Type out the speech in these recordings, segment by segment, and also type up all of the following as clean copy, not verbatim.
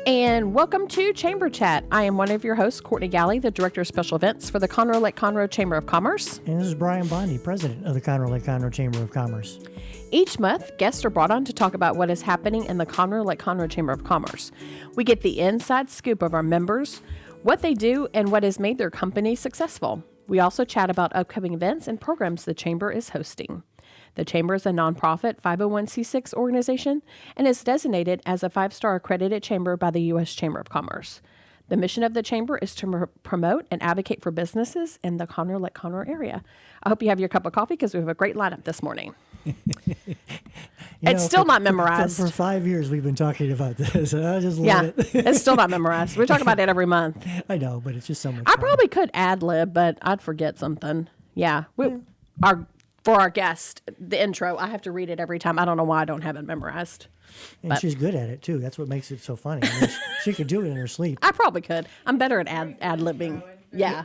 And welcome to Chamber Chat. I am one of your hosts, Courtney Galle, the Director of Special Events for the Conroe Chamber of Commerce. And this is Brian Bondy, President of the Conroe Chamber of Commerce. Each month, guests are brought on to talk about what is happening in the Conroe Chamber of Commerce. We get the inside scoop of our members, what they do, and what has made their company successful. We also chat about upcoming events and programs the Chamber is hosting. The Chamber is a nonprofit 501c6 organization and is designated as a 5-star accredited chamber by the U.S. Chamber of Commerce. The mission of the Chamber is to promote and advocate for businesses in the Conroe area. I hope you have your cup of coffee because we have a great lineup this morning. It's still not memorized. For 5 years we've been talking about this. I just love it. It's still not memorized. We talk about it every month. I know, but it's just so much I fun. probably could ad-lib, but I'd forget something. For our guest, the intro, I have to read it every time. I don't know why I don't have it memorized. And she's good at it, too. That's what makes it so funny. I mean, she could do it in her sleep. I probably could. I'm better at ad-libbing. Yeah.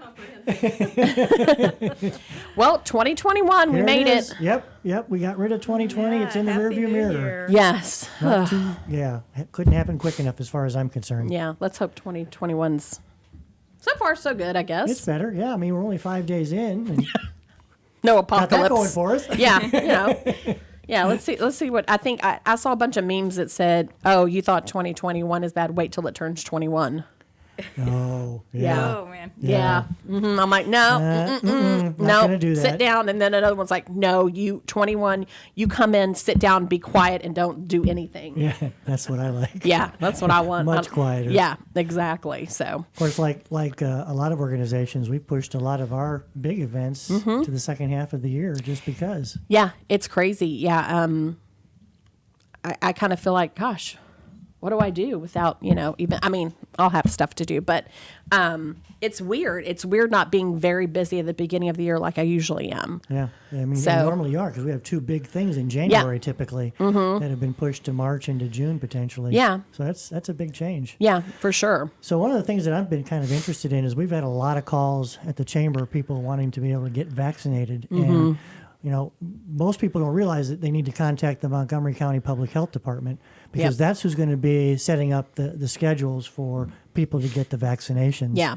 Well, 2021, we made it. Yep. We got rid of 2020. It's in the rearview mirror. Yes. It couldn't happen quick enough as far as I'm concerned. Yeah, let's hope 2021's so far so good, I guess. It's better. Yeah, I mean, we're only 5 days in. And no apocalypse. got that going for us. Yeah, Yeah, let's see what I think. I saw a bunch of memes that said, "Oh, you thought 2021 is bad. Wait till it turns 21." Oh, yeah. Oh, man. Yeah. Mm-hmm. I'm like, no, not no, gonna do that. Sit down. And then another one's like, no, you 21, you come in, sit down, be quiet, and don't do anything. Yeah, that's what I like. Yeah, that's what I want. Much quieter. Yeah, exactly. So, of course, like a lot of organizations, we pushed a lot of our big events to the second half of the year just because. Yeah, it's crazy. Yeah, I kind of feel like, gosh, what do I do without, even, I mean, I'll have stuff to do, but it's weird. It's weird not being very busy at the beginning of the year like I usually am. Yeah. I mean, you normally are because we have 2 big things in January typically that have been pushed to March into June potentially. Yeah. So that's a big change. Yeah, for sure. So one of the things that I've been kind of interested in is we've had a lot of calls at the Chamber of people wanting to be able to get vaccinated. And, most people don't realize that they need to contact the Montgomery County Public Health Department because that's who's going to be setting up the schedules for people to get the vaccinations. Yeah.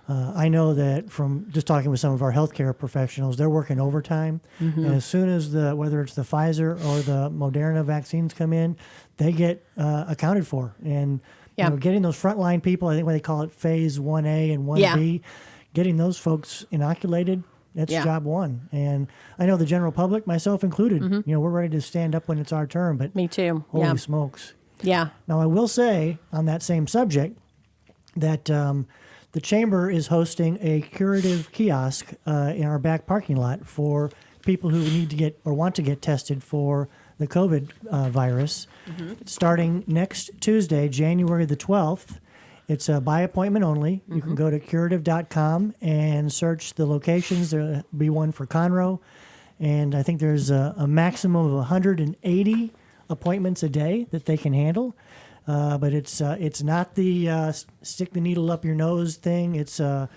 I know that from just talking with some of our healthcare professionals, they're working overtime. And as soon as whether it's the Pfizer or the Moderna vaccines come in, they get accounted for. And getting those frontline people, I think what they call it phase 1A and 1B, getting those folks inoculated, that's job one. And I know the general public, myself included, we're ready to stand up when it's our turn. But me too. Holy smokes. Yeah. Now, I will say on that same subject that the Chamber is hosting a curative kiosk in our back parking lot for people who need to get or want to get tested for the COVID virus starting next Tuesday, January the 12th. It's by appointment only. You can go to curative.com and search the locations. There'll be one for Conroe. And I think there's a maximum of 180 appointments a day that they can handle. But it's not the stick the needle up your nose thing. It's a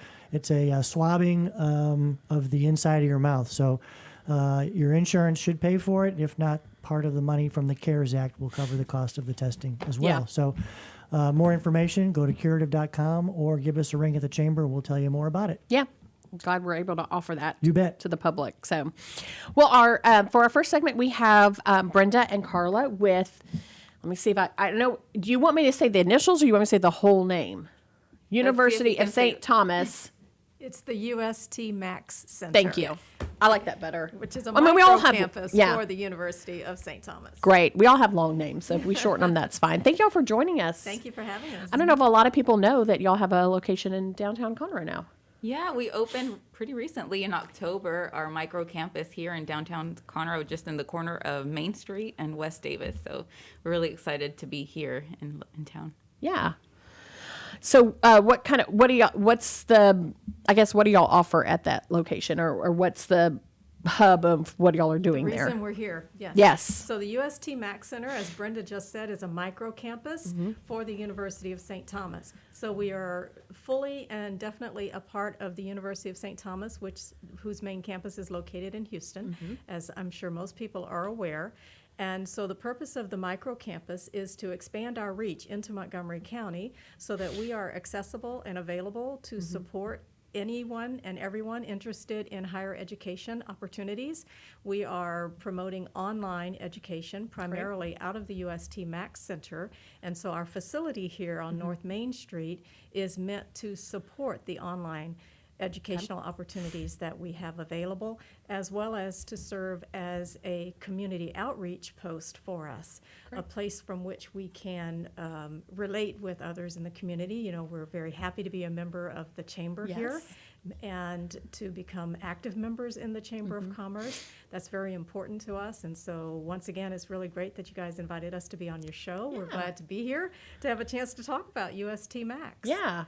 swabbing of the inside of your mouth. So your insurance should pay for it. If not, part of the money from the CARES Act will cover the cost of the testing as well. Yeah. So more information, go to curative.com or give us a ring at the Chamber. We'll tell you more about it. Yeah. I'm glad we're able to offer that. You bet. To the public. So, well, for our first segment, we have Brenda and Carla with, let me see if I don't know, do you want me to say the initials or you want me to say the whole name? University of St. Thomas. It's the USTMAX Center. Thank you. I like that better. Which is a we all have campus for the University of St. Thomas. Great. We all have long names, so if we shorten them, that's fine. Thank y'all for joining us. Thank you for having us. I don't know if a lot of people know that y'all have a location in downtown Conroe now. Yeah, we opened pretty recently in October our micro campus here in downtown Conroe, just in the corner of Main Street and West Davis. So we're really excited to be here in town. Yeah. So what do y'all offer at that location or what's the hub of what y'all are doing The there? reason we're here, yes. Yes. So the USTMAX Center, as Brenda just said, is a micro campus for the University of St. Thomas. So we are fully and definitely a part of the University of St. Thomas, whose main campus is located in Houston, as I'm sure most people are aware. And so the purpose of the micro campus is to expand our reach into Montgomery County so that we are accessible and available to support anyone and everyone interested in higher education opportunities. We are promoting online education primarily out of the USTMAX Center. And so our facility here on North Main Street is meant to support the online educational opportunities that we have available, as well as to serve as a community outreach post for us, a place from which we can relate with others in the community. You know, we're very happy to be a member of the chamber here and to become active members in the Chamber of Commerce. That's very important to us. And so once again, it's really great that you guys invited us to be on your show. We're glad to be here to have a chance to talk about USTMAX. Yeah.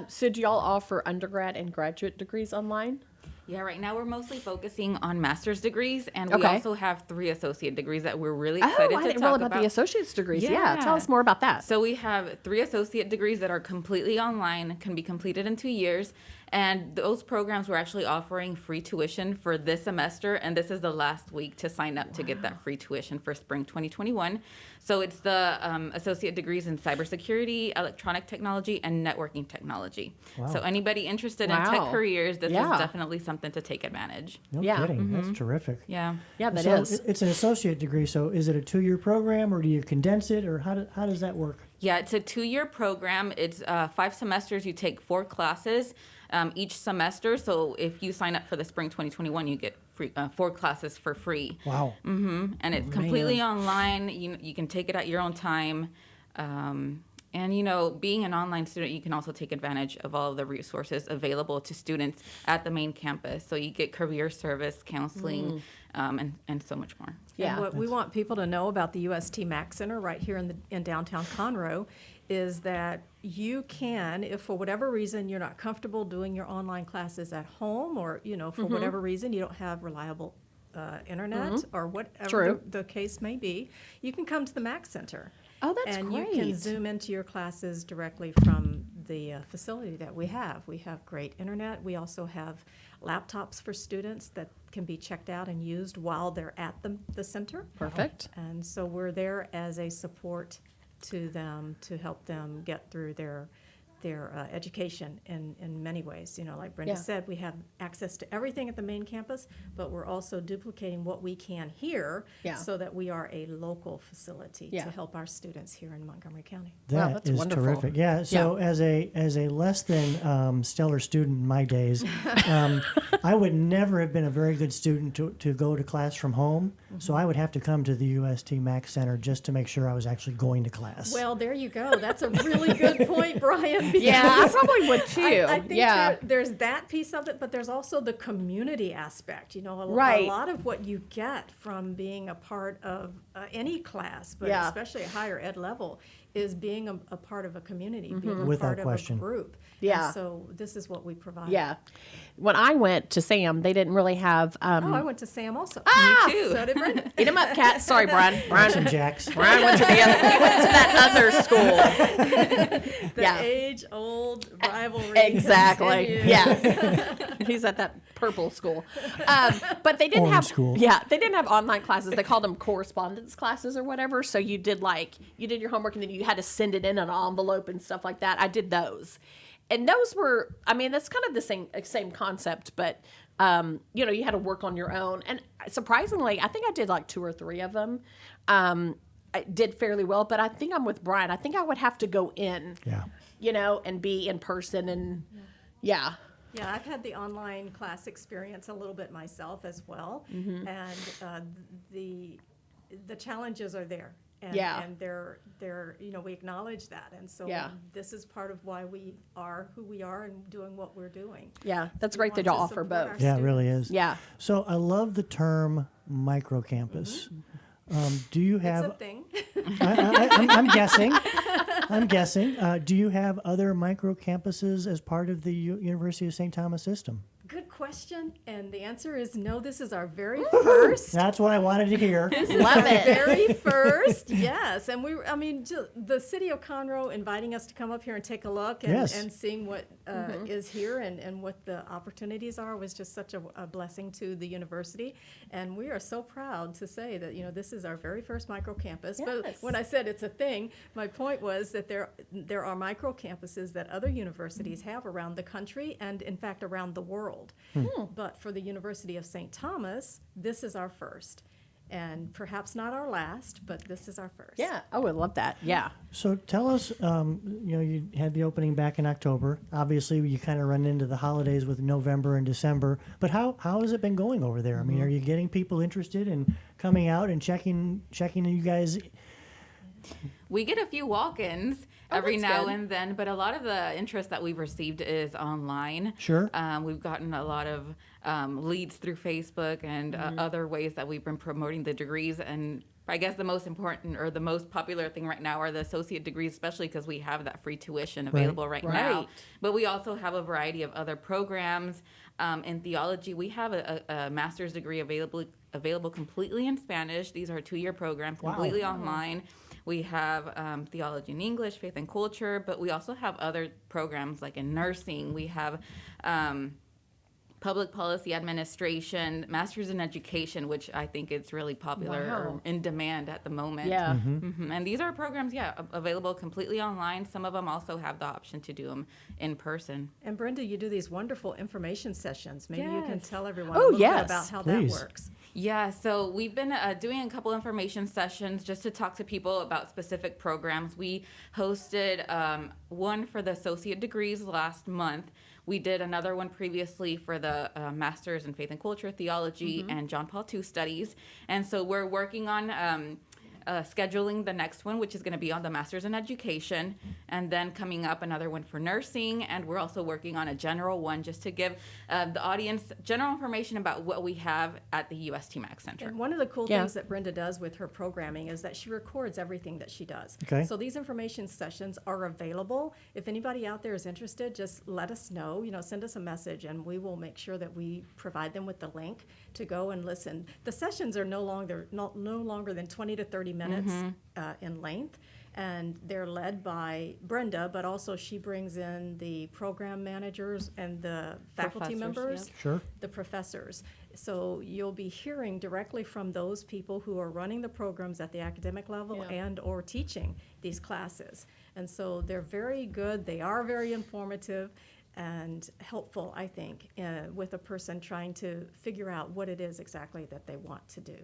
So do y'all offer undergrad and graduate degrees online? Yeah, right now we're mostly focusing on master's degrees, and we Okay. also have 3 associate degrees that we're really excited I to didn't talk know about the associate's degrees. Yeah. Yeah. Tell us more about that. So we have 3 associate degrees that are completely online, can be completed in 2 years. And those programs we're actually offering free tuition for this semester, and this is the last week to sign up to get that free tuition for spring 2021. So it's the associate degrees in cybersecurity, electronic technology, and networking technology. Wow. So anybody interested in Wow. tech careers, this Yeah. is definitely something to take advantage. No Yeah. kidding. That's terrific. Yeah. Yeah, that So is. it's an associate degree. So is it a 2-year program, or do you condense it, or how does that work? Yeah, it's a 2-year program. It's 5 semesters. You take 4 classes each semester. So if you sign up for the spring 2021, you get free 4 classes for free. Wow. And it's completely online. You can take it at your own time. And, you know, being an online student, you can also take advantage of all of the resources available to students at the main campus. So you get career service, counseling, and so much more. Yeah. And what we want people to know about the USTMAX Center right here in downtown Conroe is that you can, if for whatever reason you're not comfortable doing your online classes at home, or, you know, for whatever reason you don't have reliable internet or whatever True. the case may be, you can come to the Mac Center. Oh, that's And great. you can Zoom into your classes directly from the facility that we have. We have great internet. We also have laptops for students that can be checked out and used while they're at the center. Perfect. And so we're there as a support to them to help them get through their education in many ways. You know, like Brenda Yeah. said, we have access to everything at the main campus, but we're also duplicating what we can here Yeah. so that we are a local facility Yeah. to help our students here in Montgomery County. Wow, That that's is wonderful. terrific. Yeah. So as a less than stellar student in my days, I would never have been a very good student to go to class from home. So I would have to come to the USTMAX Center just to make sure I was actually going to class. Well, there you go. That's a really good point, Brian. Yeah, I because probably would too. I think yeah. there's that piece of it, but there's also the community aspect. You know, Right. a lot of what you get from being a part of any class, but Yeah. especially at higher ed level, is being a part of a community, being a Without part of question. a group. Yeah. And so this is what we provide. Yeah. When I went to Sam, they didn't really have. Oh, I went to Sam also. Me too. So did Brenda. Eat 'em up, cat. Sorry, Brian. Some jacks. Brian went to the other. He went to that other school. The Yeah. age-old rivalry. Exactly. continues. Yes. He's at that purple school. But they didn't Orange have. school. Yeah, they didn't have online classes. They called them correspondence classes or whatever. So you did your homework and then you had to send it in an envelope and stuff like that. I did those. And those were, I mean, that's kind of the same concept, but you know, you had to work on your own. And surprisingly, I think I did like 2 or 3 of them. I did fairly well, but I think I'm with Brian. I think I would have to go in, Yeah. you know, and be in person and yeah. Yeah, I've had the online class experience a little bit myself as well, Mm-hmm. and the challenges are there. And, Yeah. and they're you know, we acknowledge that, and so Yeah. this is part of why we are who we are and doing what we're doing. Yeah, that's We great that want y'all to offer support both. our Yeah, it really students. is. Yeah. So I love the term microcampus. Do you It's a have? thing. I'm guessing. I'm guessing. Do you have other micro campuses as part of the University of St. Thomas system? Good question. question, and the answer is no. This is our very first. That's what I wanted to hear. Love it. Very first, yes. And the city of Conroe inviting us to come up here and take a look and, Yes. and seeing what is here and what the opportunities are was just such a blessing to the university. And we are so proud to say that, this is our very first micro campus. But Yes. when I said it's a thing, my point was that there are micro campuses that other universities have around the country and, in fact, around the world. But for the University of St. Thomas, this is our first. And perhaps not our last, but this is our first. Yeah, I would love that. Yeah. So tell us, you had the opening back in October. Obviously, you kind of run into the holidays with November and December. But how has it been going over there? I mean, are you getting people interested in coming out and checking you guys? We get a few walk-ins every that's now good. and then, but a lot of the interest that we've received is online. Sure. We've gotten a lot of leads through Facebook and other ways that we've been promoting the degrees. And I guess the most important or the most popular thing right now are the associate degrees, especially because we have that free tuition available right now. Right. But we also have a variety of other programs. In theology, we have a master's degree available completely in Spanish. These are 2-year programs, completely online. We have theology and English, faith and culture, but we also have other programs like in nursing. We have public policy administration, master's in education, which I think is really popular or in demand at the moment. Yeah. And these are programs, available completely online. Some of them also have the option to do them in person. And Brenda, you do these wonderful information sessions. Maybe you can Yes. tell everyone Oh, a little yes. bit about how Please. that works. Yeah, so we've been doing a couple information sessions just to talk to people about specific programs. We hosted one for the associate degrees last month. We did another one previously for the Masters in Faith and Culture, Theology, and John Paul II Studies. And so we're working on scheduling the next one, which is going to be on the Masters in Education, and then coming up another one for nursing. And we're also working on a general one just to give the audience general information about what we have at the USTMAX Center. And one of the cool Yeah. things that Brenda does with her programming is that she records everything that she does. Okay. So these information sessions are available. If anybody out there is interested, just let us know, send us a message and we will make sure that we provide them with the link to go and listen. The sessions are no longer than 20 to 30 minutes in length. And they're led by Brenda, but also she brings in the program managers and the faculty Professors, members, yep. Sure. the professors. So you'll be hearing directly from those people who are running the programs at the academic level Yeah. and or teaching these classes. And so they're very good. They are very informative and helpful, I think, with a person trying to figure out what it is exactly that they want to do.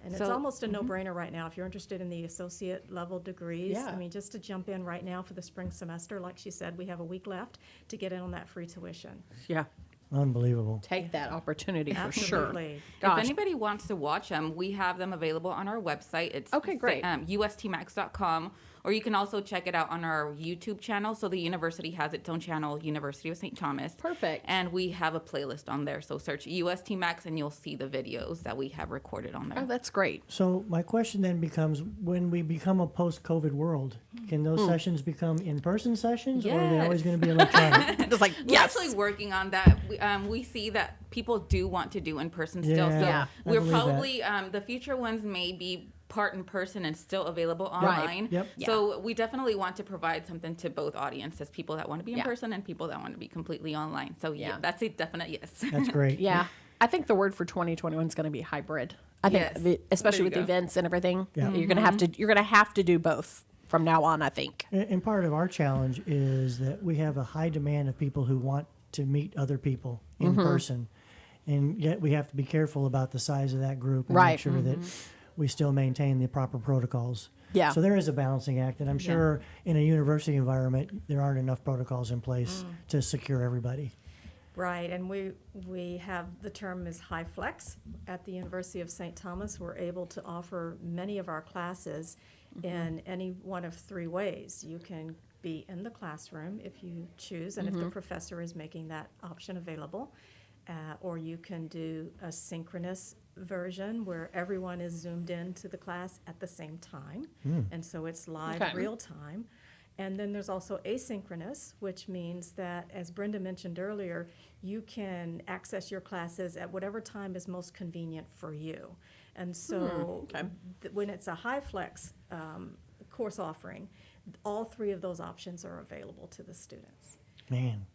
And it's So- almost a no-brainer right now if you're interested in the associate level degrees. Yeah. I mean, just to jump in right now for the spring semester, like she said, we have a week left to get in on that free tuition. Yeah. Unbelievable. Take that opportunity for sure. Absolutely. Gosh. If anybody wants to watch them, we have them available on our website. It's Okay, great. USTMAX.com, or you can also check it out on our YouTube channel. So the university has its own channel, University of St. Thomas. Perfect. And we have a playlist on there. So search USTMAX and you'll see the videos that we have recorded on there. Oh, that's great. So my question then becomes, when we become a post-COVID world, can those sessions become in-person sessions, or are they always Yes. going to be electronic? Just like, We're yes. actually working on that. We see that people do want to do in person still. So Yeah, I we're believe that. probably, the future ones may be part in person and still available online. Yep. So we definitely want to provide something to both audiences, people that want to be in Yeah. person and people that want to be completely online. So Yeah. that's a definite yes. That's great. Yeah. I think the word for 2021 is going to be hybrid. I think, Yes. especially There with you go. events and everything, Yeah. you're going to have to do both from now on, I think. And part of our challenge is that we have a high demand of people who want to meet other people in person. And yet we have to be careful about the size of that group and Right. make sure that we still maintain the proper protocols. Yeah. So there is a balancing act, and I'm sure in a university environment, there aren't enough protocols in place to secure everybody. Right, and we have, the term is high flex. At the University of St. Thomas, we're able to offer many of our classes in any one of 3 ways. You can be in the classroom if you choose, and if the professor is making that option available. Or you can do a synchronous version where everyone is zoomed into the class at the same time. And so it's live, Okay. real time. And then there's also asynchronous, which means that, as Brenda mentioned earlier, you can access your classes at whatever time is most convenient for you. And so okay. when it's a high flex course offering, all three of those options are available to the students. Man,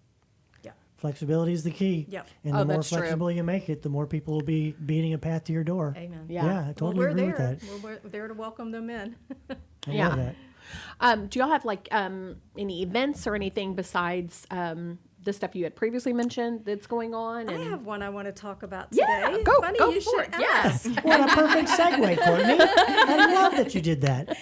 Yeah. flexibility is the key. Yep. And Oh, the more that's true. flexible you make it, the more people will be beating a path to your door. Amen. Yeah. Yeah, I totally we're agree there. with that. We're there to welcome them in. I Yeah. love that. Do y'all have like any events or anything besides the stuff you had previously mentioned that's going on? I And have one I want to talk about yeah, today. go Funny go you for should it. Yes. ask. What a perfect segue, Courtney. I love that you did that.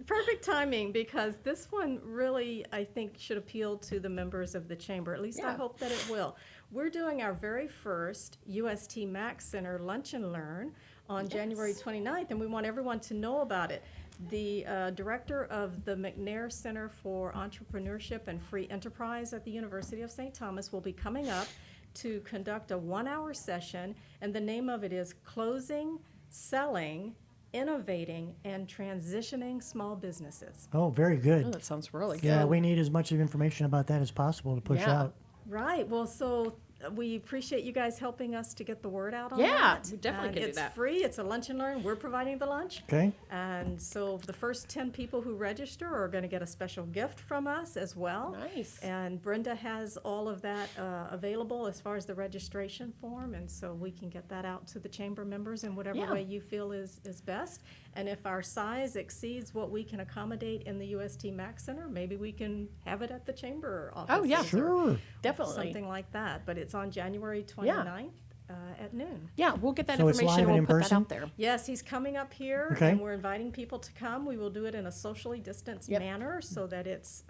Perfect timing, because this one really, I think, should appeal to the members of the chamber. At least I Yeah. hope that it will. We're doing our very first USTMAX Center Lunch and Learn on January 29th, and we want everyone to know about it. The director of the McNair Center for Entrepreneurship and Free Enterprise at the University of St. Thomas will be coming up to conduct a 1-hour session, and the name of it is Closing, Selling, Innovating, and Transitioning Small Businesses. Oh, very Oh, good. that sounds really good. Yeah, we need as much information about that as possible to push Yeah. out. Right, well, so we appreciate you guys helping us to get the word out on Yeah, that. we definitely And could do it's that. free, it's a lunch and learn, we're providing the lunch. Okay? And so the first 10 people who register are going to get a special gift from us as well. Nice. And Brenda has all of that available as far as the registration form, and so we can get that out to the chamber members in whatever Yeah. way you feel is best. And if our size exceeds what we can accommodate in the USTMAX Center, maybe we can have it at the chamber office. Oh, yeah. Sure. Definitely. Something like that, but it's on January 29th at noon. Yeah, we'll get that So it's information. live and We'll in put that person? out there. Yes, he's coming up here, Okay. and we're inviting people to come. We will do it in a socially distanced Yep. manner so that it's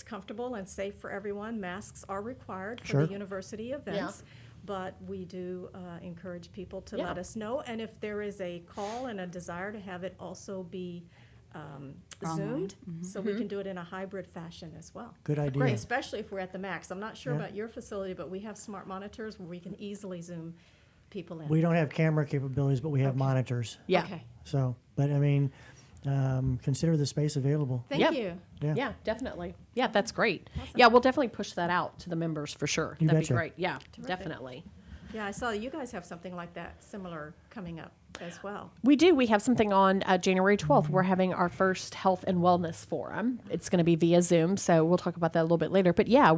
comfortable and safe for everyone. Masks are required for Sure. the university events, but we do encourage people to Yeah. let us know. And if there is a call and a desire to have it also be Zoomed, so we can do it in a hybrid fashion as well. Good idea. Especially if we're at the Max. I'm not sure Yeah. about your facility, but we have smart monitors where we can easily Zoom people in. We don't have camera capabilities, but we have monitors. Yeah. Okay. So, but I mean, consider the space available. Thank Yep. you. Yeah. Yeah, definitely. Yeah, that's great. Yeah, we'll definitely push that out to the members for sure. You That'd betcha. be great. Yeah, definitely. Yeah, I saw you guys have something like that, similar, coming up as well. We do. We have something on January 12th. We're having our first health and wellness forum. It's going to be via Zoom, so we'll talk about that a little bit later. But yeah,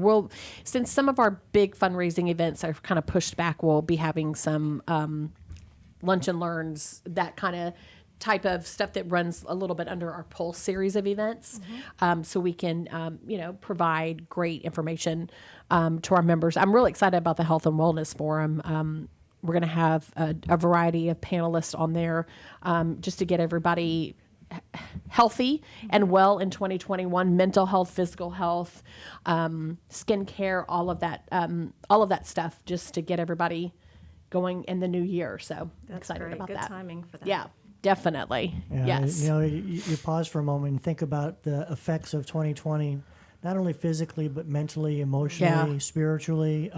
since some of our big fundraising events are kind of pushed back, we'll be having some lunch and learns, that kind of type of stuff that runs a little bit under our Pulse series of events. So we can, provide great information to our members. I'm really excited about the Health and Wellness Forum. We're going to have a variety of panelists on there just to get everybody healthy and well in 2021, mental health, physical health, skincare, all of that stuff, just to get everybody going in the new year. So That's excited great. about Good that. timing for that. Yeah, definitely. Yeah, Yes. you pause for a moment and think about the effects of 2020, not only physically but mentally, emotionally, Yeah. spiritually.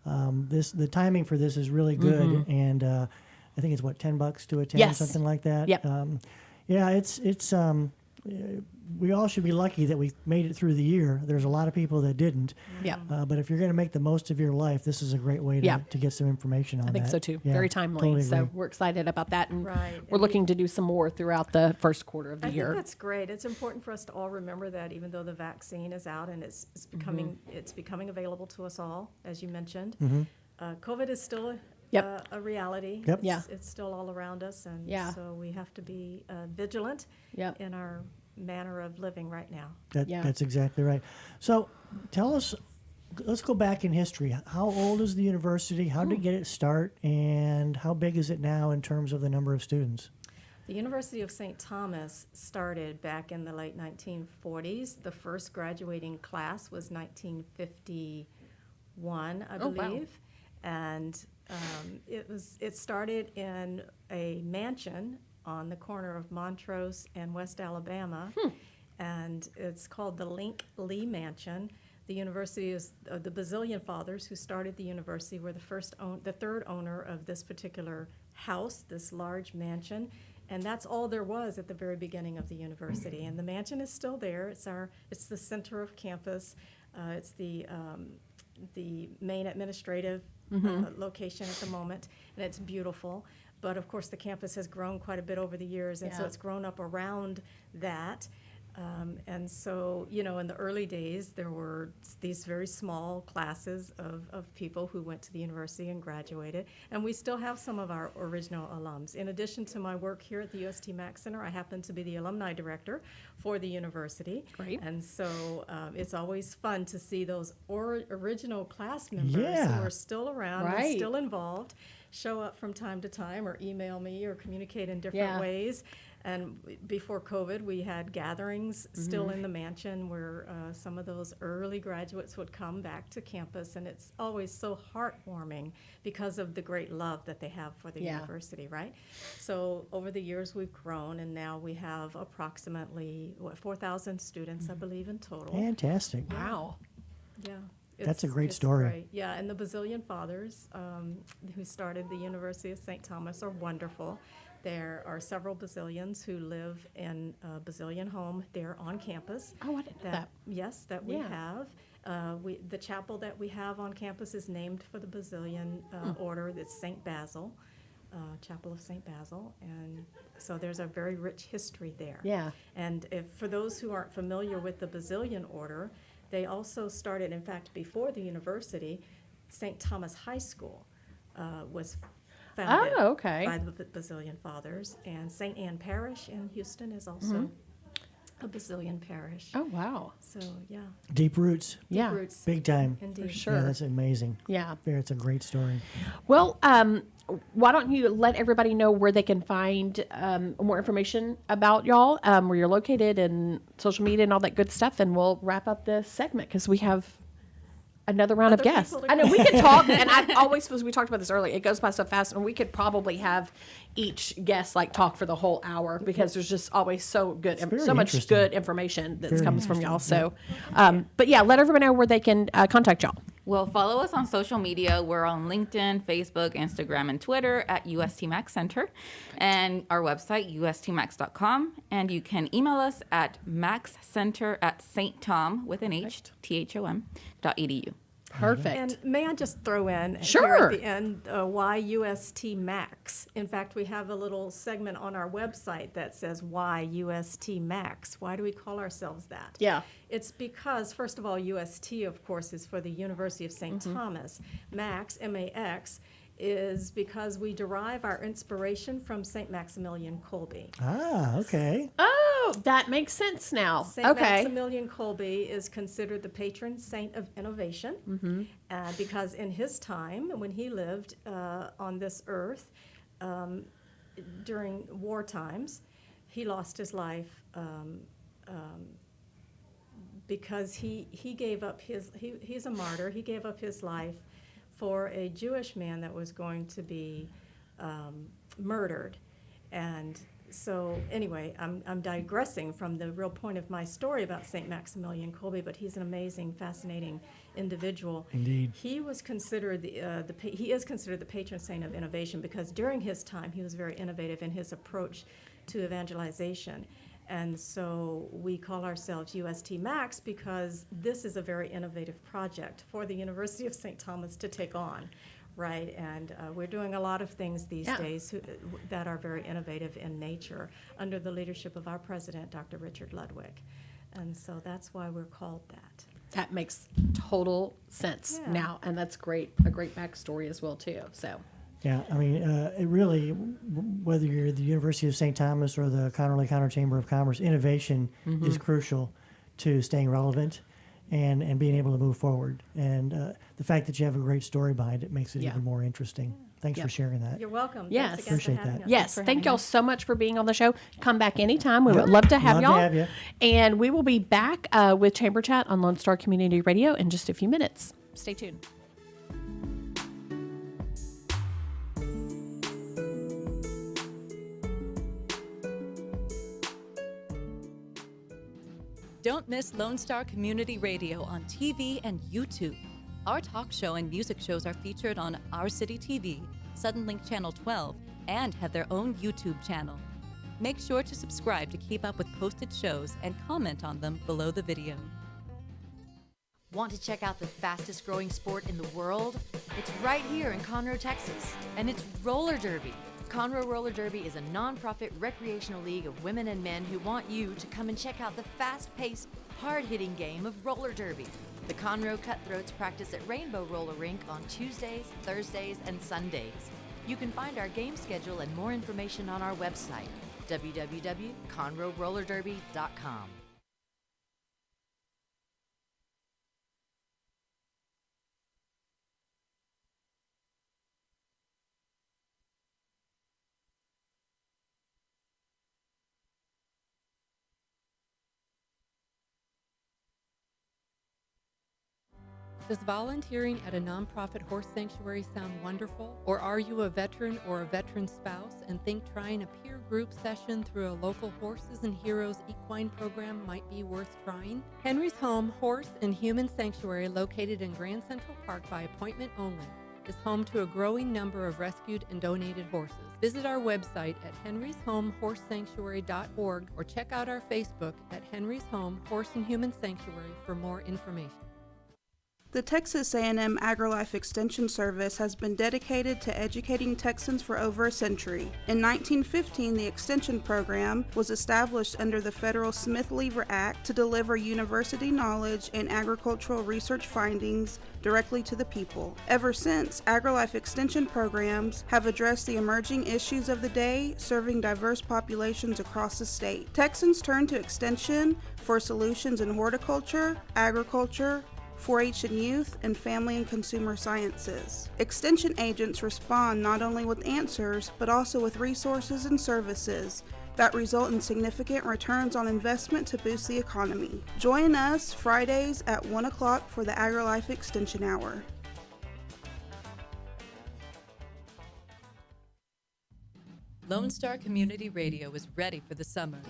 The timing for this is really good, and I think it's $10 to attend, Yes. something like that. Yep. Yeah, it's we all should be lucky that we made it through the year. There's a lot of people that didn't. Yeah. But if you're going to make the most of your life, this is a great way Yeah. to get some information on that. I think so too. Yeah, Very timely. totally So agree. we're excited about that, and Right. we're And looking to do some more throughout the first quarter of the I year. think that's great. It's important for us to all remember that even though the vaccine is out and it's becoming available to us all, as you mentioned, COVID is still Yep. a reality. Yep. Yeah. It's still all around us, and Yeah. so we have to be vigilant Yep. in our manner of living right now. Yeah. That's exactly right. So tell us, let's go back in history. How old is the university? How did it get its start? And how big is it now in terms of the number of students? The University of St. Thomas started back in the late 1940s. The first graduating class was 1951, I Oh, wow. believe. And it started in a mansion on the corner of Montrose and West Alabama. And it's called the Link Lee Mansion. The university is the Basilian Fathers who started the university were the third owner of this particular house, this large mansion. And that's all there was at the very beginning of the university. And the mansion is still there. It's the center of campus. It's the main administrative location at the moment, and it's beautiful. But of course, the campus has grown quite a bit over the years, and so it's grown up around that. And so, you know, in the early days, there were these very small classes of people who went to the university and graduated. And we still have some of our original alums. In addition to my work here at the USTMAX Center, I happen to be the alumni director for the university. Great. And so it's always fun to see those original class members who are still around and still involved show up from time to time or email me or communicate in different ways. And before COVID, we had gatherings still in the mansion where some of those early graduates would come back to campus, and it's always so heartwarming because of the great love that they have for the university, right? So over the years, we've grown, and now we have approximately, 4,000 students, I believe, in total. Fantastic. Wow. Yeah. That's a great story. Great. Yeah, and the Basilian Fathers who started the University of St. Thomas are wonderful. There are several Basilians who live in a Basilian home there on campus. Oh, I didn't know that. Yes, that we have. The chapel that we have on campus is named for the Basilian order. It's St. Basil, Chapel of St. Basil. And so there's a very rich history there. Yeah. And for those who aren't familiar with the Basilian order, they also started, in fact, before the university, St. Thomas High School was founded by the Basilian Fathers. And St. Anne Parish in Houston is also a Basilian parish. Oh, wow. So, yeah. Deep roots. Yeah. Deep roots. Big time. Indeed. For sure. Yeah, that's amazing. Yeah. It's a great story. Well, why don't you let everybody know where they can find more information about y'all, where you're located, and social media and all that good stuff, and we'll wrap up this segment because we have another round of Other guests. people to I know go. we could talk, and I always, we talked about this earlier, it goes by so fast, and we could probably have each guest like talk for the whole hour because there's just always so good, very so much interesting. good information that Very comes from y'all. interesting, So, but yeah, let everybody know where they can contact y'all. Well, follow us on social media. We're on LinkedIn, Facebook, Instagram, and Twitter at USTMAX Center, and our website, USTMAX.com. And you can email us at maxcenter@sttom, with an H, THOM.edu. Perfect. And may I just throw in Sure. here at the end why USTMAX? In fact, we have a little segment on our website that says why USTMAX. Why do we call ourselves that? Yeah. It's because, first of all, UST, of course, is for the University of St. Thomas. MAX, M-A-X, is because we derive our inspiration from St. Maximilian Kolbe. Ah, okay. Oh, that makes sense now. St. Okay. Maximilian Kolbe is considered the patron saint of innovation because in his time, when he lived on this earth during war times, he lost his life because he gave up he's a martyr. He gave up his life for a Jewish man that was going to be murdered. And so anyway, I'm digressing from the real point of my story about St. Maximilian Kolbe, but he's an amazing, fascinating individual. Indeed. He was considered he is considered the patron saint of innovation because during his time he was very innovative in his approach to evangelization. And so we call ourselves USTMAX because this is a very innovative project for the University of St. Thomas to take on, right? And we're doing a lot of things these days that are very innovative in nature under the leadership of our president, Dr. Richard Ludwig. And so that's why we're called that. That makes total sense now, and that's great. A great backstory as well too. So, Yeah, I mean, it really, whether you're the University of St. Thomas or the Conroe Chamber of Commerce, innovation is crucial to staying relevant and being able to move forward. And the fact that you have a great story behind it makes it even more interesting. Thanks for sharing that. You're welcome. Yes. Thanks again Appreciate for having that. us. yes, thank y'all so much for being on the show. Come back anytime. We would love to have Love to y'all. have you. And we will be back with Chamber Chat on Lone Star Community Radio in just a few minutes. Stay tuned. Don't miss Lone Star Community Radio on TV and YouTube. Our talk show and music shows are featured on Our City TV, Suddenlink Channel 12, and have their own YouTube channel. Make sure to subscribe to keep up with posted shows and comment on them below the video. Want to check out the fastest growing sport in the world? It's right here in Conroe, Texas, and it's roller derby. Conroe Roller Derby is a non-profit recreational league of women and men who want you to come and check out the fast-paced, hard-hitting game of roller derby. The Conroe Cutthroats practice at Rainbow Roller Rink on Tuesdays, Thursdays, and Sundays. You can find our game schedule and more information on our website, www.conroerollerderby.com. Does volunteering at a nonprofit horse sanctuary sound wonderful? Or are you a veteran or a veteran spouse and think trying a peer group session through a local Horses and Heroes equine program might be worth trying? Henry's Home Horse and Human Sanctuary, located in Grand Central Park by appointment only, is home to a growing number of rescued and donated horses. Visit our website at henryshomehorsesanctuary.org or check out our Facebook at Henry's Home Horse and Human Sanctuary for more information. The Texas A&M AgriLife Extension Service has been dedicated to educating Texans for over a century. In 1915, the Extension Program was established under the federal Smith-Lever Act to deliver university knowledge and agricultural research findings directly to the people. Ever since, AgriLife Extension programs have addressed the emerging issues of the day, serving diverse populations across the state. Texans turn to Extension for solutions in horticulture, agriculture, 4-H and youth, and family and consumer sciences. Extension agents respond not only with answers, but also with resources and services that result in significant returns on investment to boost the economy. Join us Fridays at 1 o'clock for the AgriLife Extension Hour. Lone Star Community Radio is ready for the summer.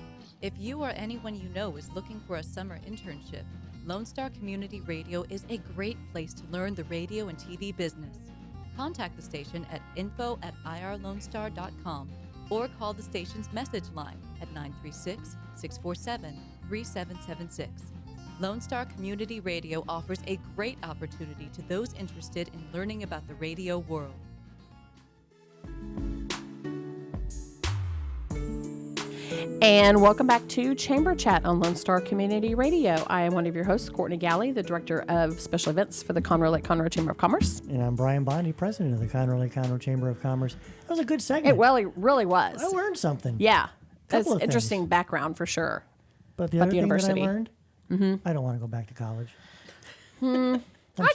If you or anyone you know is looking for a summer internship, Lone Star Community Radio is a great place to learn the radio and TV business. Contact the station at info@irlonestar.com or call the station's message line at 936-647-3776. Lone Star Community Radio offers a great opportunity to those interested in learning about the radio world. And welcome back to Chamber Chat on Lone Star Community Radio. I am one of your hosts, Courtney Galle, the Director of Special Events for the Conroe Chamber of Commerce. And I'm Brian Bondy, President of the Conroe Chamber of Commerce. That was a good segment. It really was. I learned something. Yeah. That's Couple of interesting things. background for sure. But the About other the thing that I university. learned, I don't want to go back to college. I sorry.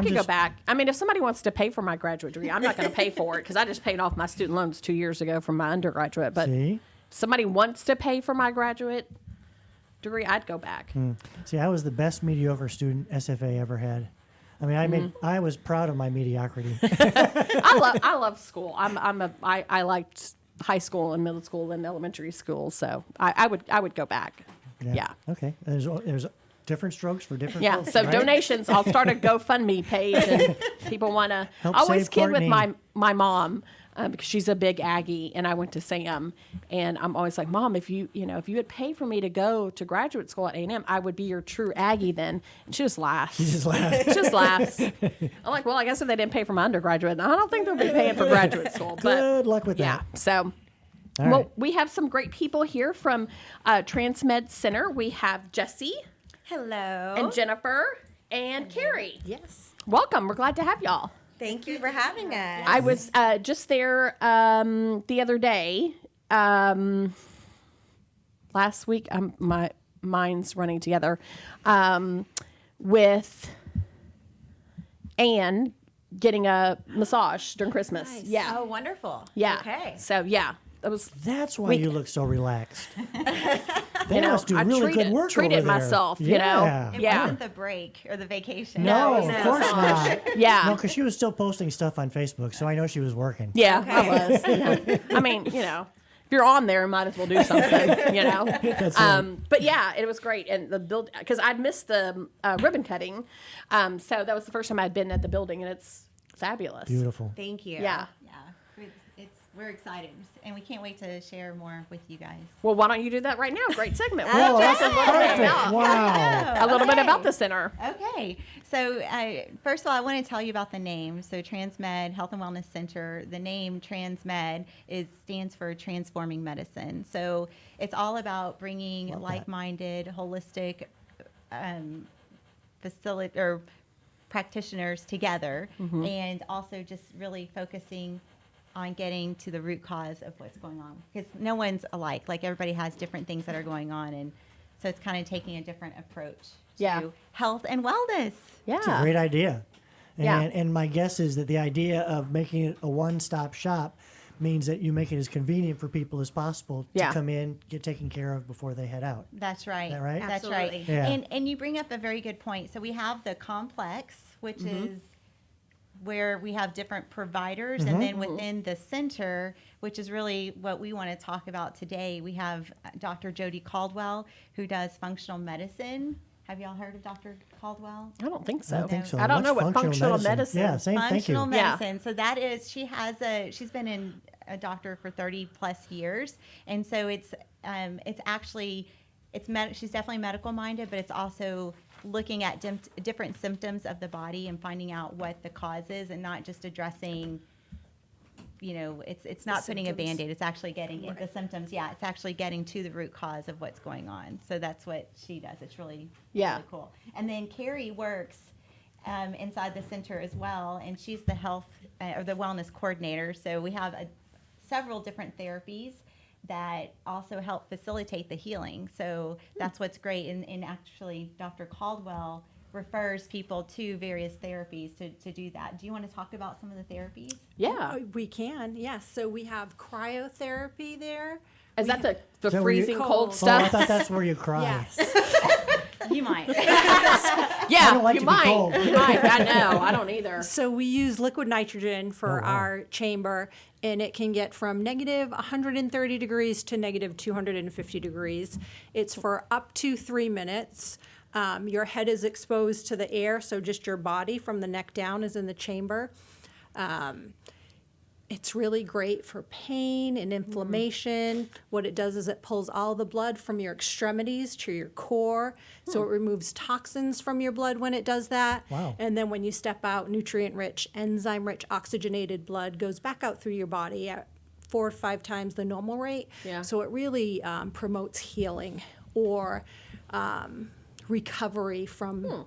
could go back. I mean, if somebody wants to pay for my graduate degree, I'm not going to pay for it because I just paid off my student loans 2 years ago from my undergraduate. But See? somebody wants to pay for my graduate degree, I'd go back. See, I was the best mediocre student SFA ever had. I mean, I was proud of my mediocrity. I love school. I liked high school and middle school and elementary school, so I would go back. Yeah. Okay. There's different strokes for different Yeah. folks, So right? donations, I'll start a GoFundMe page, and people want to. Help I always save kid with Courtney. my mom. Because she's a big Aggie, and I went to Sam, and I'm always like, Mom, if you had paid for me to go to graduate school at A&M, I would be your true Aggie then. And she just laughs. She just laughed. She just laughs. I'm like, well, I guess if they didn't pay for my undergraduate, I don't think they'll be paying for graduate school. But Good luck with yeah, that. so. All Well, right. we have some great people here from TransMed Center. We have Jessie Hello. and Jennifer and Carrie. Yes. Welcome. We're glad to have y'all. Thank you for having us. I was just there the other day. Last week, my mind's running together with Anne getting a massage during Christmas. Nice. Yeah. Oh, wonderful. Yeah. Okay. So, yeah. That was, That's why you look so relaxed. They you know, must do I really good work treated over there. myself, yeah. you know. It Yeah. wasn't the break or the vacation. No, It was of the course massage. not. Yeah. No, because she was still posting stuff on Facebook, so I know she was working. Yeah, Okay. I was. Yeah. I mean, if you're on there, might as well do something, That's right. But yeah, it was great. And the build, because I'd missed the ribbon cutting. So that was the first time I'd been at the building, and it's fabulous. Beautiful. Thank you. Yeah. Yeah. It's We're excited, and we can't wait to share more with you guys. Well, why don't you do that right now? Great segment. Okay. Tell us a little bit Perfect. about, Wow. a little bit Okay. about the center. Okay, so first of all, I want to tell you about the name. So TransMed Health and Wellness Center, the name TransMed stands for Transforming Medicine. So it's all about bringing Love that. like-minded, holistic facility or practitioners together, and also just really focusing on getting to the root cause of what's going on, because no one's alike. Like, everybody has different things that are going on, and so it's kind of taking a different approach Yeah. to health and wellness. It's a Yeah. great idea. And, Yeah. and my guess is that the idea of making it a one-stop shop means that you make it as convenient for people as possible to Yeah. come in, get taken care of before they head out. That's right. Is that right? That's Absolutely. right. Yeah. And you bring up a very good point. So we have the complex, which is where we have different providers, and then within the center, which is really what we want to talk about today, we have Dr. Jody Caldwell, who does functional medicine. Have y'all heard of Dr. Caldwell? I don't think so. I don't think so. I don't What's know what functional medicine. Yeah, same. Thank you. Functional Yeah. medicine. So that is, she's been a doctor for 30 plus years, and so she's definitely medical minded, but it's also looking at different symptoms of the body and finding out what the cause is, and not just addressing, it's not putting a symptoms. Band-Aid. It's actually getting the symptoms. Yeah, it's actually getting to the root cause of what's going on. So that's what she does. It's really, Yeah. really cool. And then Carrie works inside the center as well, and she's the health or the wellness coordinator. So we have several different therapies that also help facilitate the healing. So that's what's great. And actually, Dr. Caldwell refers people to various therapies to do that. Do you want to talk about some of the therapies? Yeah. We can, yes. So we have cryotherapy there. Is that the that where you- freezing cold Cold. Oh, I stuff? thought that's where you cry. Yes. You might. Yeah, don't like you to be might. cold. You might. I know. I don't either. So we use liquid nitrogen for Oh, wow. our chamber, and it can get from negative 130 degrees to negative 250 degrees. It's for up to 3 minutes. Your head is exposed to the air, so just your body from the neck down is in the chamber. It's really great for pain and inflammation. What it does is it pulls all the blood from your extremities to your core. So it removes toxins from your blood when it does that. Wow. And then when you step out, nutrient-rich, enzyme-rich, oxygenated blood goes back out through your body at 4 to 5 times the normal rate. Yeah. So it really promotes healing or recovery from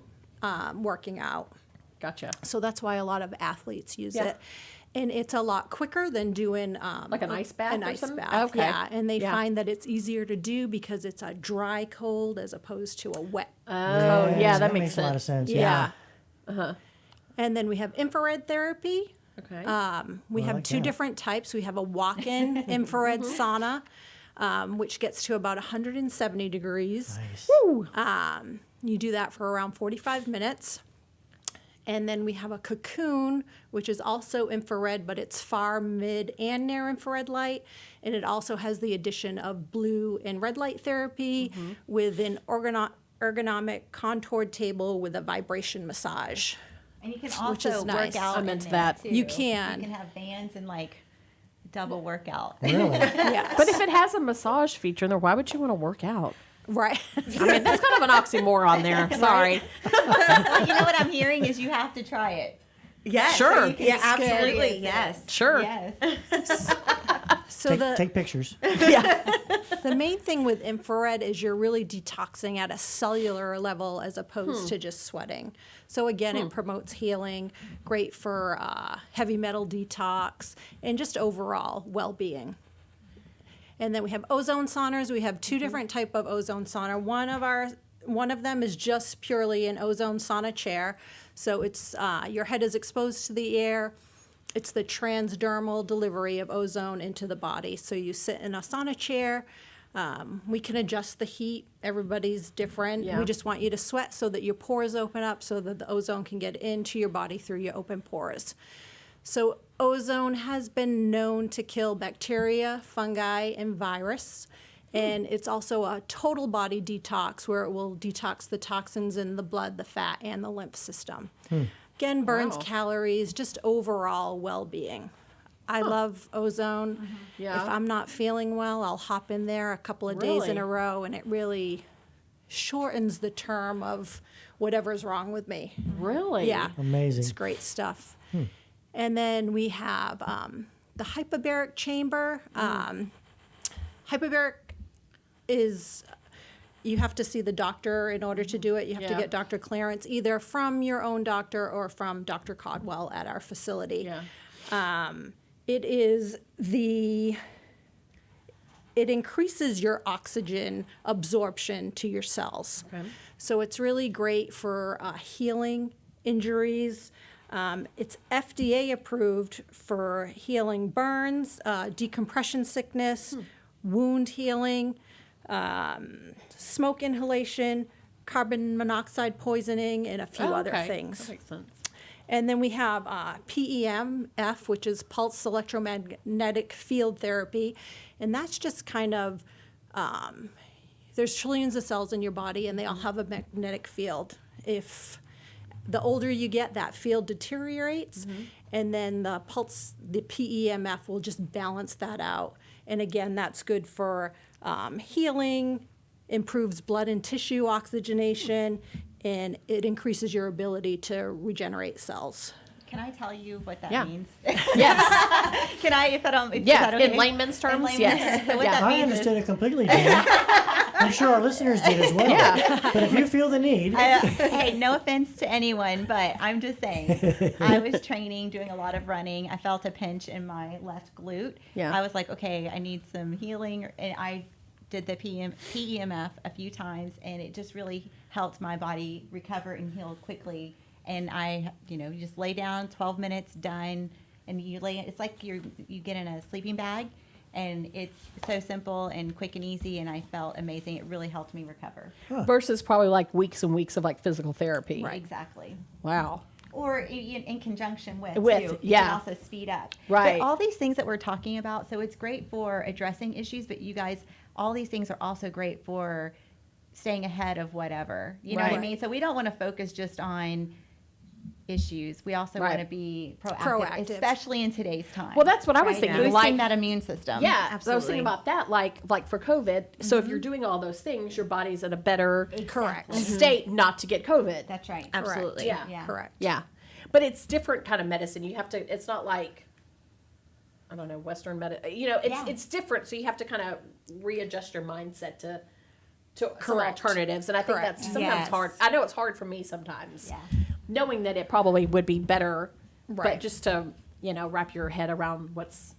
working out. Gotcha. So that's why a lot of athletes use Yeah. it. And it's a lot quicker than doing Like an ice bath An or ice something? bath, Okay. yeah. And they Yeah. find that it's easier to do because it's a dry cold as opposed to a wet. Oh, yeah, that makes makes a lot of sense. sense. Yeah. Yeah. And then we have infrared therapy. Okay. We I have like 2 that. different types. We have a walk-in infrared sauna, which gets to about 170 degrees. Nice. You do that for around 45 minutes. And then we have a cocoon, which is also infrared, but it's far, mid, and near infrared light. And it also has the addition of blue and red light therapy with an ergonomic contoured table with a vibration massage. And you can Which is also nice. work out I'm in into there, that. too. You can. You can have bands and double workout. Really? Yes. But if it has a massage feature in there, why would you want to work out? Right. I mean, that's kind of an oxymoron there. Sorry. Well, you know what I'm hearing is you have to try it. Yes. Sure. So yeah, absolutely. Yes. Sure. Yes. So Take pictures. the main thing with infrared is you're really detoxing at a cellular level as opposed to just sweating. So again, it promotes healing, great for heavy metal detox, and just overall well-being. And then we have ozone saunas. We have 2 different type of ozone sauna. One of them is just purely an ozone sauna chair. So it's your head is exposed to the air. It's the transdermal delivery of ozone into the body. So you sit in a sauna chair. We can adjust the heat. Everybody's different. Yeah. We just want you to sweat so that your pores open up so that the ozone can get into your body through your open pores. So ozone has been known to kill bacteria, fungi, and virus. And it's also a total body detox where it will detox the toxins in the blood, the fat, and the lymph system. Again, burns Wow. calories, just overall well-being. I love Ozone. Yeah. If I'm not feeling well, I'll hop in there a couple of days in Really? a row, and it really shortens the term of whatever's wrong with me. Really? Yeah. Amazing. It's great stuff. And then we have the Hyperbaric Chamber. Hyperbaric is, you have to see the doctor in order to do it. You have to Yeah. get doctor clearance, either from your own doctor or from Dr. Caldwell at our facility. Yeah. It is it increases your oxygen absorption to your cells. Okay. So it's really great for healing injuries. It's FDA approved for healing burns, decompression sickness, wound healing, smoke inhalation, carbon monoxide poisoning, and a few other things. That makes sense. And then we have PEMF, which is pulse electromagnetic field therapy. And that's just kind of, there's trillions of cells in your body, and they all have a magnetic field. If the older you get, that field deteriorates, and then the PEMF will just balance that out. And again, that's good for healing, improves blood and tissue oxygenation, and it increases your ability to regenerate cells. Can I tell you what that Yeah. means? Yes. Can I, if I don't? Is Yeah. that okay? In layman's terms, layman's yes. terms. So what Yeah. that I means is, understood it completely, Jan. I'm sure our listeners did as well. Yeah. But if you feel the need, hey, no offense to anyone, but I'm just saying, I was training, doing a lot of running. I felt a pinch in my left glute. Yeah. I was like, okay, I need some healing, and I did the PEMF a few times, and it just really helped my body recover and heal quickly. And I, you just lay down, 12 minutes, done, and you lay. It's like you get in a sleeping bag, and it's so simple and quick and easy. And I felt amazing. It really helped me recover. Versus probably like weeks and weeks of like physical therapy. Exactly. Wow. Or in conjunction with With, too. yeah. You can also speed up. Right. But all these things that we're talking about, so it's great for addressing issues, but you guys, all these things are also great for staying ahead of whatever. You know what I Right. mean? So we don't want to focus just on issues. We also want to Right. be proactive, Proactive. especially in today's time. Well, that's what I was right? thinking, Boosting like- that immune system. Yeah, so I was absolutely. thinking about that, like for COVID. So if you're doing all those things, your body's in a better Correct. state not to get COVID. That's right. Absolutely. Yeah. Yeah. Correct. Yeah, but it's different kind of medicine. You have to. It's not like, I don't know, Western medicine. Yeah. It's different. So you have to kind of readjust your mindset to some Correct. alternatives. And I think Correct. that's sometimes Yes. hard. I know it's hard for me sometimes, Yeah. knowing that it probably would be better, but Right. just to wrap your head around what's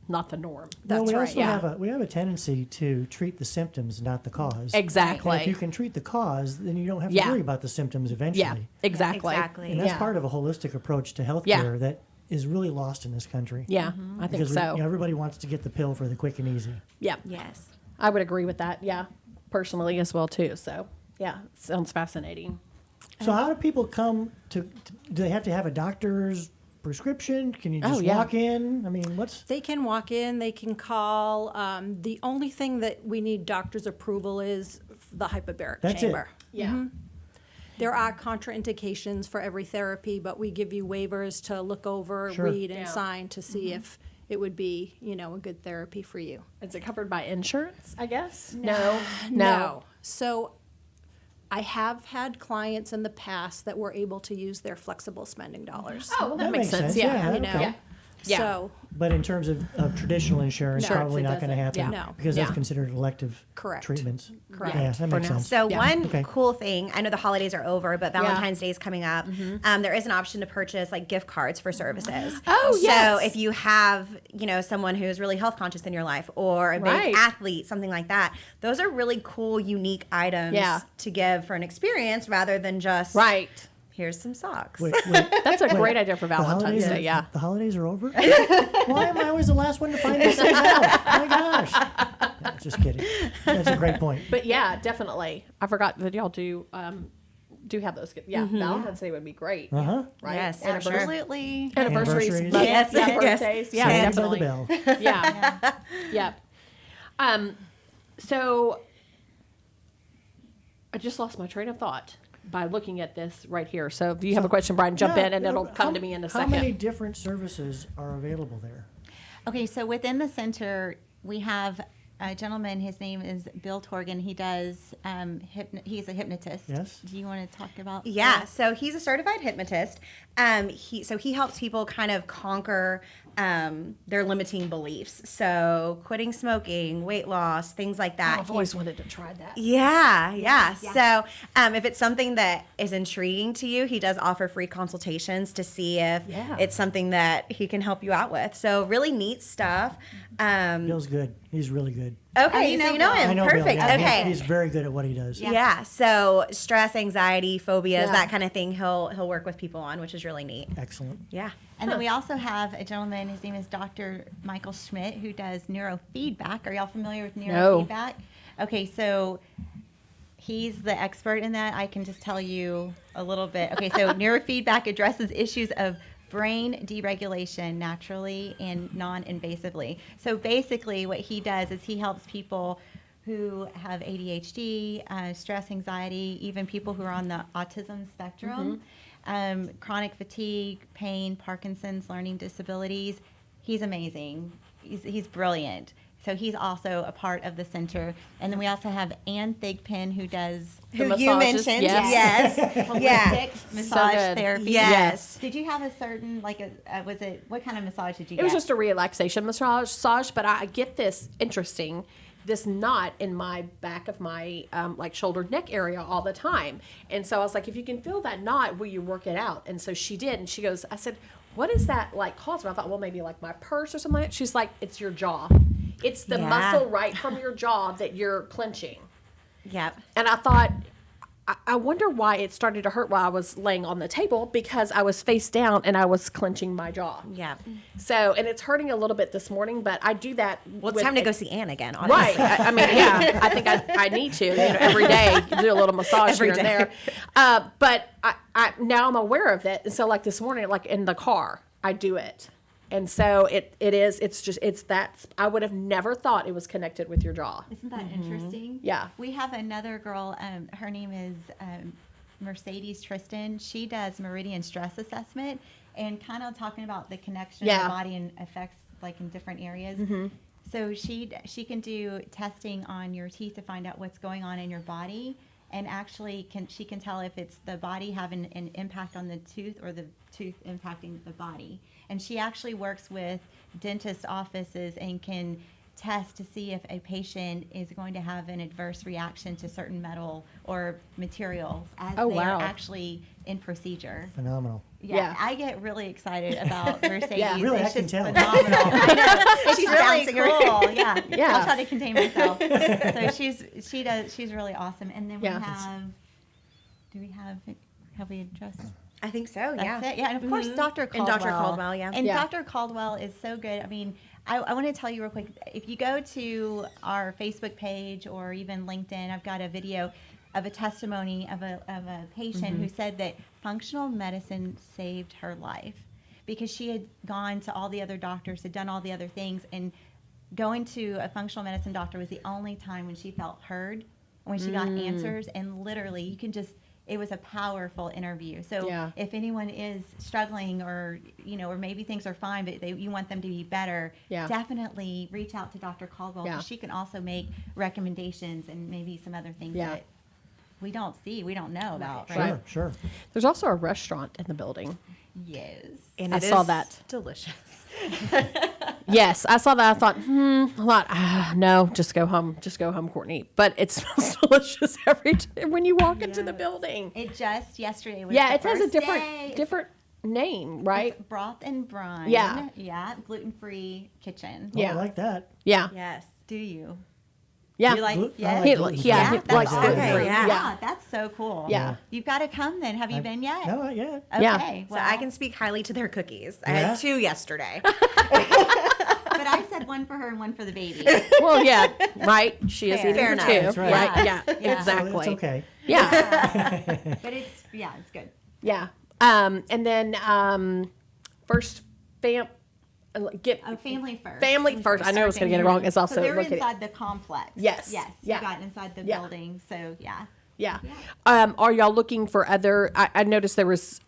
not the norm. That's we right, also yeah. we have a tendency to treat the symptoms, not the cause. Exactly. And if you can treat the cause, then you don't have to Yeah. worry about the symptoms eventually. Yeah, exactly. Exactly. And that's Yeah. part of a holistic approach to healthcare Yeah. that is really lost in this country. Yeah, I think Because so. everybody wants to get the pill for the quick and easy. Yeah, Yes. I would agree with that. Yeah, personally as well too. So yeah, sounds fascinating. So how do people come to do they have to have a doctor's prescription? Can you just yeah. walk in? I mean, what's They can walk in, they can call. The only thing that we need doctor's approval is the hyperbaric That's it. chamber. Yeah. There are contraindications for every therapy, but we give you waivers to look over, Sure. read, and Yeah. sign to see if it would be, a good therapy for you. Is it covered by insurance? I guess. No. So I have had clients in the past that were able to use their flexible spending dollars. Oh, well, that makes sense. Yeah, Yeah. You know, okay. Yeah. So, But in terms of traditional insurance, No. probably It not going to doesn't. happen Yeah. No. because that's Yeah. considered elective Correct. treatments. Correct. Yeah, that For makes now. sense. So Yeah. one Okay. cool thing, I know the holidays are over, but Valentine's Day is coming up. There is an option to purchase like gift cards for services. Oh, yes. So if you have, someone who's really health conscious in your life or a big Right. athlete, something like that, those are really cool, unique items Yeah. to give for an experience rather than just Right. here's some socks. Wait, That's a great idea for the Valentine's holidays Day. are, Yeah. the holidays are over? Why am I always the last one to find these things out? Oh my gosh. No, just kidding. That's a great point. But yeah, definitely. I forgot that y'all do have those. Yeah, Valentine's Day would be great. Uh-huh. Right. Yes, Anniversary- absolutely. Anniversaries. Anniversaries. but- Yes, Yeah, yes. birthdays. Yeah, Saved by the definitely. bell. Yeah. Yeah. So I just lost my train of thought by looking at this right here. So if you have a question, Brian, jump Yeah, in and it'll come how- to me in a How second. many different services are available there? Okay, so within the center, we have a gentleman. His name is Bill Torgan. He does, he's a hypnotist. Yes. Do you want to talk about Yeah, that? so he's a certified hypnotist. He helps people kind of conquer their limiting beliefs. So quitting smoking, weight loss, things like that. I've always wanted to try that. Yeah. So if it's something that is intriguing to you, he does offer free consultations to see if it's something that he can help you out with. So really neat stuff. Bill's good. He's really good. Okay, so you know him. I know Perfect. Bill. Yeah. Okay. He's very good at what he does. Yeah. So stress, anxiety, phobias, Yeah. that kind of thing, he'll work with people on, which is really neat. Excellent. Yeah. And then we also have a gentleman, his name is Dr. Michael Schmidt, who does neurofeedback. Are y'all familiar with neurofeedback? Okay, so he's the expert in that. I can just tell you a little bit. Okay, so neurofeedback addresses issues of brain deregulation naturally and non-invasively. So basically what he does is he helps people who have ADHD, stress, anxiety, even people who are on the autism spectrum, chronic fatigue, pain, Parkinson's, learning disabilities. He's amazing. He's brilliant. So he's also a part of the center. And then we also have Ann Thigpen, who does Who you massages, mentioned. yes. Yes. holistic massage good. therapy. Yes. Did you have a certain, was it, what kind of massage did you It get? was just a relaxation massage, but I get this interesting, this knot in my back of my like shoulder neck area all the time. And so I was like, if you can feel that knot, will you work it out? And so she did. And she goes, I said, what is that like caused? And I thought, well, maybe like my purse or something like that. She's like, it's your jaw. It's the muscle right from your jaw that you're clenching. Yep. And I thought, I wonder why it started to hurt while I was laying on the table, because I was face down and I was clenching my jaw. Yeah. So, and it's hurting a little bit this morning, but I do that. Well, it's time to go see Ann again, honestly. Right. I mean, yeah, I think I need to, every day do a little massage Every here and there. But I now I'm aware of it. And so like this morning, like in the car, I do it. And so it's that, I would have never thought it was connected with your jaw. Isn't that interesting? Yeah. We have another girl, her name is Mercedes Tristan. She does meridian stress assessment and kind of talking about the connection of the body and effects like in different areas. So she can do testing on your teeth to find out what's going on in your body, and actually she can tell if it's the body having an impact on the tooth or the tooth impacting the body. And she actually works with dentist offices and can test to see if a patient is going to have an adverse reaction to certain metal or material as they are actually in procedure. Phenomenal. Yeah, I get really excited about Mercedes. Really, it's I can just tell. phenomenal. I know. It's She's really bouncing cool. Yeah. Yeah. I'll try to contain myself. So she's really awesome. And then we have we addressed? I think so, yeah. That's it. Yeah, and of course, Dr. And Caldwell. Dr. Caldwell, yeah. And Yeah. Dr. Caldwell is so good. I mean, I want to tell you real quick, if you go to our Facebook page or even LinkedIn, I've got a video of a testimony of a patient who said that functional medicine saved her life because she had gone to all the other doctors, had done all the other things, and going to a functional medicine doctor was the only time when she felt heard, when she got answers, and literally you can just, it was a powerful interview. So if anyone is struggling or, or maybe things are fine, but you want them to be better, definitely reach out to Dr. Caldwell. Because she can also make recommendations and maybe some other things that we don't see, we don't know about. Right? Sure. There's also a restaurant in the building. Yes. And I it saw is that. delicious. Yes, I saw that. I thought, no, just go home, Courtney. But it smells delicious every time when you walk into the building. It just yesterday was Yeah, the it has a first day. different name, right? It's broth and brine. Yeah. Yeah, gluten-free kitchen. Oh, I like that. Yeah. Yes. Do you? Yeah. Do you like? Glu- I Yes. like He- gluten-free. yeah, he that's likes awesome. gluten-free. Yeah. Yeah, that's so cool. Yeah. You've got to come then. Have you been yet? No, not yet. Okay. Yeah. So I can speak highly to their cookies. I had 2 yesterday. But I said one for her and one for the baby. Well, yeah, right. She is Fair. eating Fair for enough. two, That's right. right? Yeah, Yeah. exactly. It's okay. Yeah, But it's good. yeah. And then first get Oh, family first. family first. I know I was going to get it wrong. It's also so they're located. inside the complex. Yes. Yes. Yeah. You got inside the Yeah. building. So yeah. Yeah. Are y'all looking for other? I noticed there was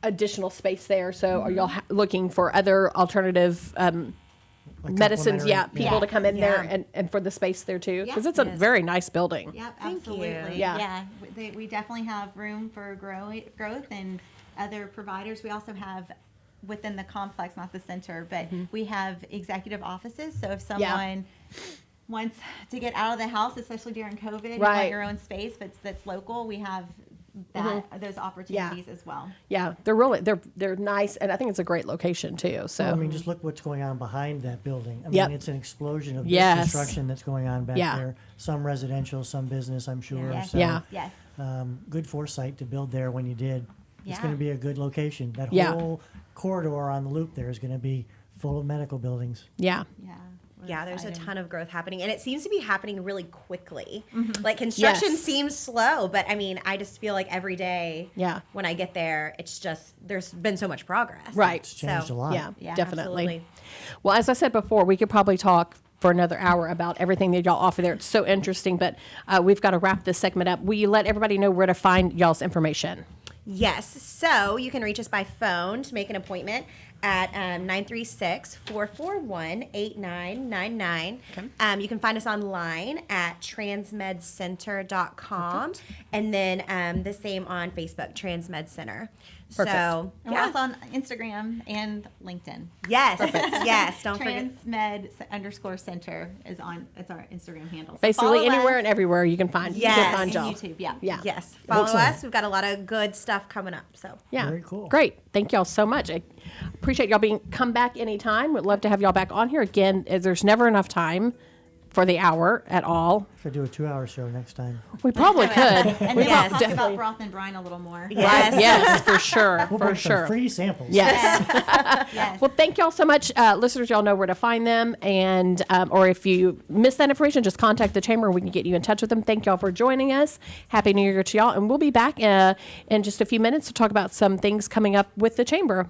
additional space there. So are y'all looking for other alternative medicines, people to come in there Yeah. and for the space there too, because Yeah. it's a Yes. very nice building. Yep, Thank absolutely. you. Yeah. We definitely have room for growth and other providers. We also have within the complex, not the center, but we have executive offices. So if someone wants to get out of the house, especially during COVID, you Right. want your own space, but that's local, we have those opportunities as well. Yeah, they're nice, and I think it's a great location too. So Well, I mean, just look what's going on behind that building. I mean, Yep. it's an explosion of Yes. construction that's going on back Yeah. there. Some residential, some business, I'm sure. Yes. So, Yeah. Yes. good foresight to build there when you did. It's Yeah. going to be a good location. That Yeah. whole corridor on the loop there is going to be full of medical buildings. yeah. Yeah. we're Yeah, there's a excited. ton of growth happening, and it seems to be happening really quickly. Like construction Yes. seems slow, but I mean, I just feel like every day Yeah. when I get there, it's just there's been so much progress. Right. It's changed a lot. Yeah, Yeah, definitely. absolutely. Well, as I said before, we could probably talk for another hour about everything that y'all offer there. It's so interesting, but we've got to wrap this segment up. Will you let everybody know where to find y'all's information? Yes. So you can reach us by phone to make an appointment at 936-441-8999. You can find us online at transmedcenter.com. And then the same on Facebook, TransMed Center. Perfect. So, And we're also on Instagram and LinkedIn. yes, yes, don't forget. TransMed_center is it's our Instagram handle. So Basically, follow anywhere us. and everywhere you can find, Yes. you can find And y'all. YouTube, yeah. Yeah. Yes, follow Excellent. us. We've got a lot of good stuff coming up. So, Yeah. Very cool. Great. Thank y'all so much. I appreciate y'all come back anytime. We'd love to have y'all back on here again. There's never enough time for the hour at all. Should do a 2-hour show next time. We probably could. And then Yes. we'll talk about broth and brine a little more. yes. Yes, for sure. We'll For bring some sure. free samples. Yes. Yes. Well, thank y'all so much. Listeners, y'all know where to find them. And, or if you miss that information, just contact the chamber and we can get you in touch with them. Thank y'all for joining us. Happy New Year to y'all. And we'll be back in just a few minutes to talk about some things coming up with the chamber.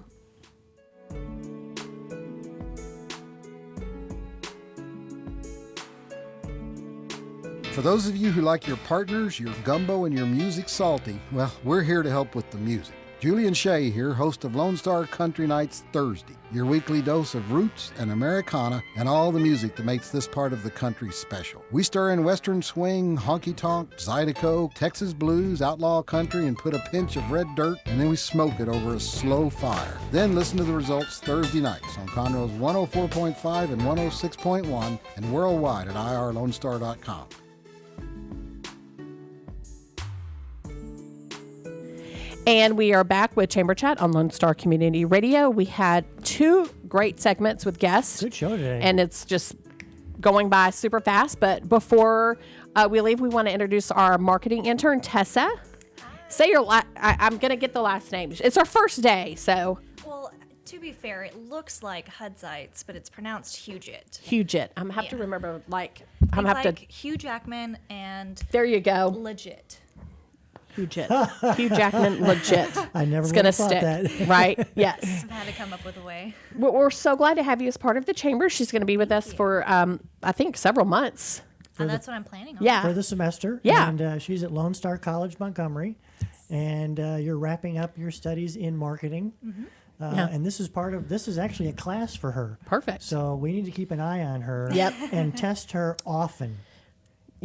For those of you who like your partners, your gumbo, and your music salty, well, we're here to help with the music. Julian Shea here, host of Lone Star Country Nights Thursday, your weekly dose of roots and Americana and all the music that makes this part of the country special. We stir in Western swing, honky-tonk, Zydeco, Texas blues, outlaw country, and put a pinch of red dirt, and then we smoke it over a slow fire. Then listen to the results Thursday nights on Conroe's 104.5 and 106.1 and worldwide at irlonestar.com. And we are back with Chamber Chat on Lone Star Community Radio. We had 2 great segments with guests. Good show today. And it's just going by super fast. But before we leave, we want to introduce our marketing intern, Tessa. Say your I'm going to get the last name. It's our first day, so. Well, to be fair, it looks like Hudzites, but it's pronounced Hugit. Hugit. I'm going to have to remember, I'm going to have like to. Hugh Jackman and There you go. legit. Hugh Jackman, legit. I never It's would going to have thought stick, that. right? Yes. I've had to come up with a way. We're so glad to have you as part of the chamber. She's going to be with us for, I think, several months. And that's what I'm planning on. Yeah. For the semester. Yeah. And she's at Lone Star College, Montgomery. And you're wrapping up your studies in marketing. And this is actually a class for her. Perfect. So we need to keep an eye on her. Yep. And test her often.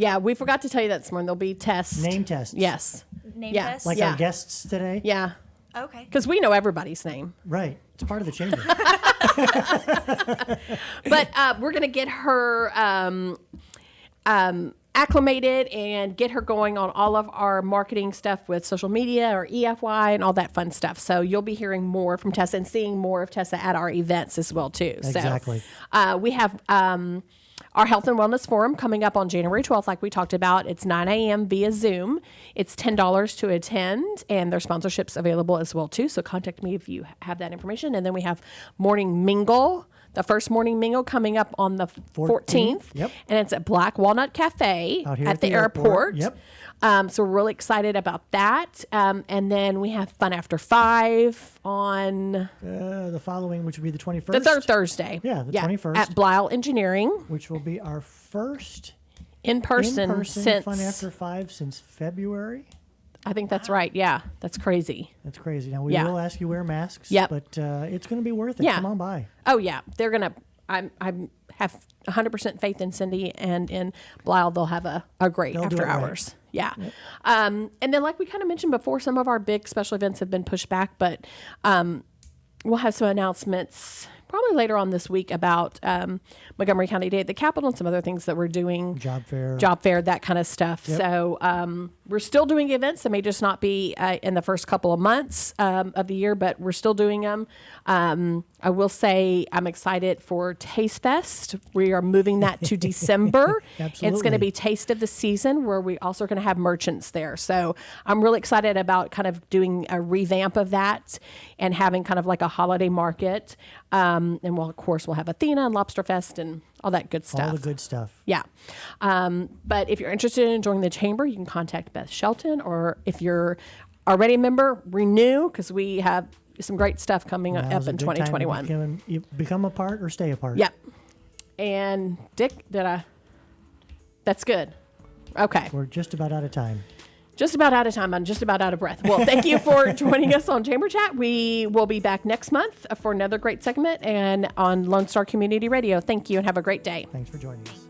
Yeah, we forgot to tell you that this morning. There'll be tests. Name tests. Yes. Name Yeah. test? Like Yeah. our guests today. Yeah. Okay. Because we know everybody's name. Right. It's part of the chamber. But we're going to get her acclimated and get her going on all of our marketing stuff with social media or EFY and all that fun stuff. So you'll be hearing more from Tessa and seeing more of Tessa at our events as well, too. Exactly. So we have our Health and Wellness Forum coming up on January 12th, like we talked about. It's 9 a.m. via Zoom. It's $10 to attend, and there's sponsorships available as well, too. So contact me if you have that information. And then we have Morning Mingle, the first Morning Mingle coming up on the 14th. Yep. And it's at Black Walnut Cafe Out here at the airport. Yep. So we're really excited about that. And then we have Fun After 5 on The following, which would be the 21st. the third Thursday. Yeah, the 21st. At Blyle Engineering. Which will be our first In person since Fun After 5 since February. I think that's right. Yeah, that's crazy. That's crazy. Now, we Yeah. will ask you wear masks. Yep. But it's going to be worth it. Yeah. Come on by. Oh yeah, they're gonna. have 100% faith in Cindy and in Blisle. They'll have a great They'll do after it right. hours. Yeah. And then like we kind of mentioned before, some of our big special events have been pushed back, but we'll have some announcements probably later on this week about Montgomery County Day at the Capitol and some other things that we're doing. Job fair, that kind of stuff. Yep. So we're still doing events. They may just not be in the first couple of months of the year, but we're still doing them. I will say I'm excited for Taste Fest. We are moving that to December. It's going to Absolutely. be Taste of the Season, where we also are going to have merchants there. So I'm really excited about kind of doing a revamp of that and having kind of like a holiday market. And we'll, of course, we'll have Athena and Lobster Fest and all that good stuff. all the good stuff. Yeah. But if you're interested in joining the chamber, you can contact Beth Shelton, or if you're already a member, renew, because we have some great stuff coming Now's up a in good time to 2021. become a part or stay a part. Yep. And Dick, that's good. Okay. We're just about out of time. Just about out of time. I'm just about out of breath. Well, thank you for joining us on Chamber Chat. We will be back next month for another great segment and on Lone Star Community Radio. Thank you and have a great day. Thanks for joining us.